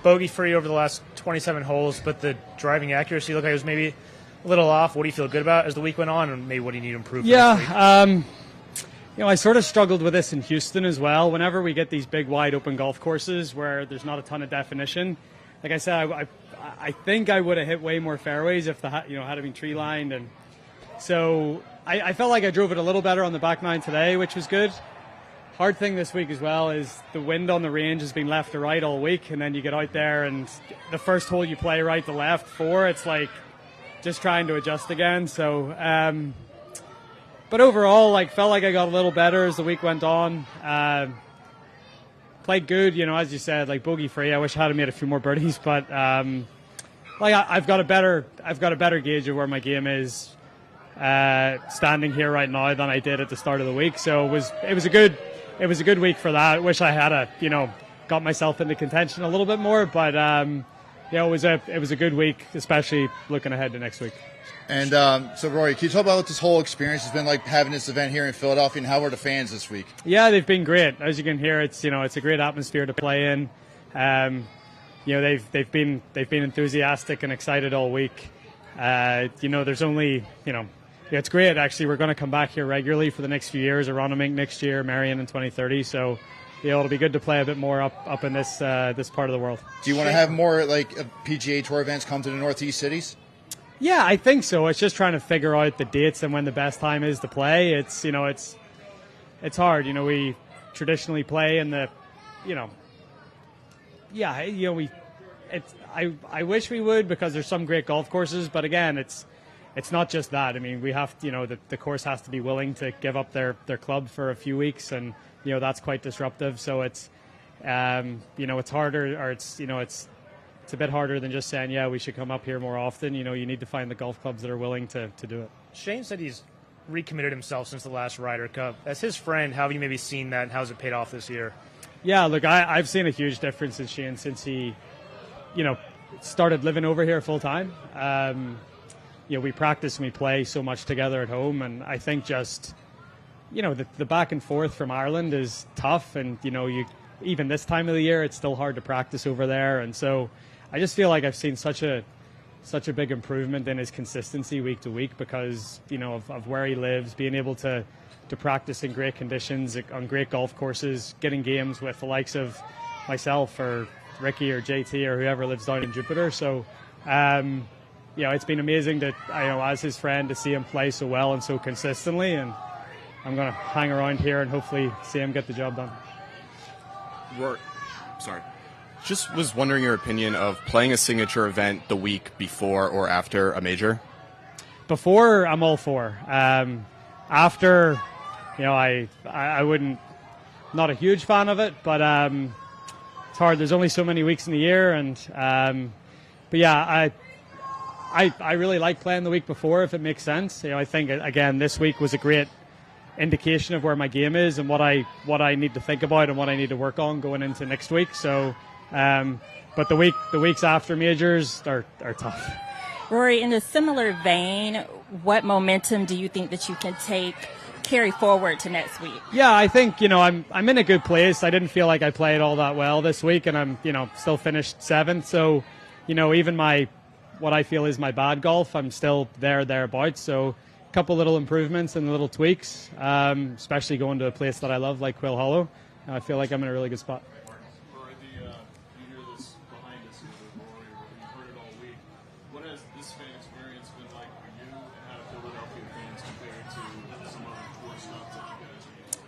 Bogey free over the last 27 holes, but the driving accuracy looked like it was maybe a little off. What do you feel good about as the week went on, and maybe what do you need to improve? Yeah, I sort of struggled with this in Houston as well. Whenever we get these big, wide open golf courses where there's not a ton of definition, like I said, I think I would have hit way more fairways if had it been tree lined, and so I felt like I drove it a little better on the back nine today, which was good. Hard thing this week as well is the wind on the range has been left to right all week, and then you get out there and the first hole you play right to left, it's like just trying to adjust again. So, but overall, felt like I got a little better as the week went on. Played good, as you said, bogey free. I wish I had made a few more birdies, but I've got a better gauge of where my game is standing here right now than I did at the start of the week. So it was a good week for that. I wish I had got myself into contention a little bit more, but it was a good week, especially looking ahead to next week. And so, Rory, can you talk about what this whole experience has been like, having this event here in Philadelphia, and how were the fans this week? Yeah, they've been great. As you can hear, it's a great atmosphere to play in. They've been enthusiastic and excited all week. There's only it's great actually. We're going to come back here regularly for the next few years. Aronimink next year, Marion in 2030. So it'll be good to play a bit more up in this part of the world. Do you want to have more PGA Tour events come to the Northeast cities? Yeah, I think so. It's just trying to figure out the dates and when the best time is to play. It's hard. We traditionally play in the, I wish we would, because there's some great golf courses, but again, it's not just that. I mean, we have to, the course has to be willing to give up their club for a few weeks, and that's quite disruptive. So it's it's harder, or it's a bit harder than just saying, yeah, we should come up here more often. You need to find the golf clubs that are willing to do it. Shane said he's recommitted himself since the last Ryder Cup. As his friend, how have you maybe seen that, and how's it paid off this year? Yeah, look, I've seen a huge difference in Shane since he, started living over here full time. We practice and we play so much together at home, and I think just, the back and forth from Ireland is tough, and even this time of the year, it's still hard to practice over there, and so I just feel like I've seen such a big improvement in his consistency week to week because of where he lives, being able to practice in great conditions on great golf courses, getting games with the likes of myself or Ricky or JT or whoever lives down in Jupiter. So it's been amazing to as his friend to see him play so well and so consistently, and I'm going to hang around here and hopefully see him get the job done. Just was wondering your opinion of playing a signature event the week before or after a major. Before, I'm all for. After, I wouldn't. Not a huge fan of it, but it's hard. There's only so many weeks in the year, and but yeah, I really like playing the week before if it makes sense. I think again this week was a great indication of where my game is and what I need to think about and what I need to work on going into next week. So. But the weeks after majors are tough. Rory, in a similar vein, what momentum do you think that you can carry forward to next week? Yeah, I think I'm in a good place. I didn't feel like I played all that well this week, and I'm still finished 7th. So even what I feel is my bad golf, I'm still thereabouts. So a couple little improvements and little tweaks, especially going to a place that I love like Quill Hollow. I feel like I'm in a really good spot.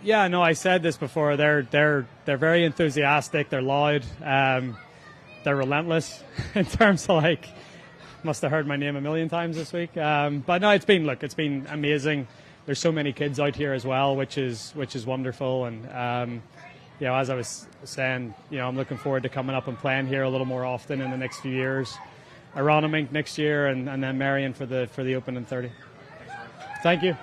Yeah, no, I said this before. They're very enthusiastic. They're loud. They're relentless in terms of must have heard my name a million times this week. But no, it's been amazing. There's so many kids out here as well, which is wonderful. And as I was saying, I'm looking forward to coming up and playing here a little more often in the next few years. Aronimink next year, and then Marion for the Open in 30. Thank you.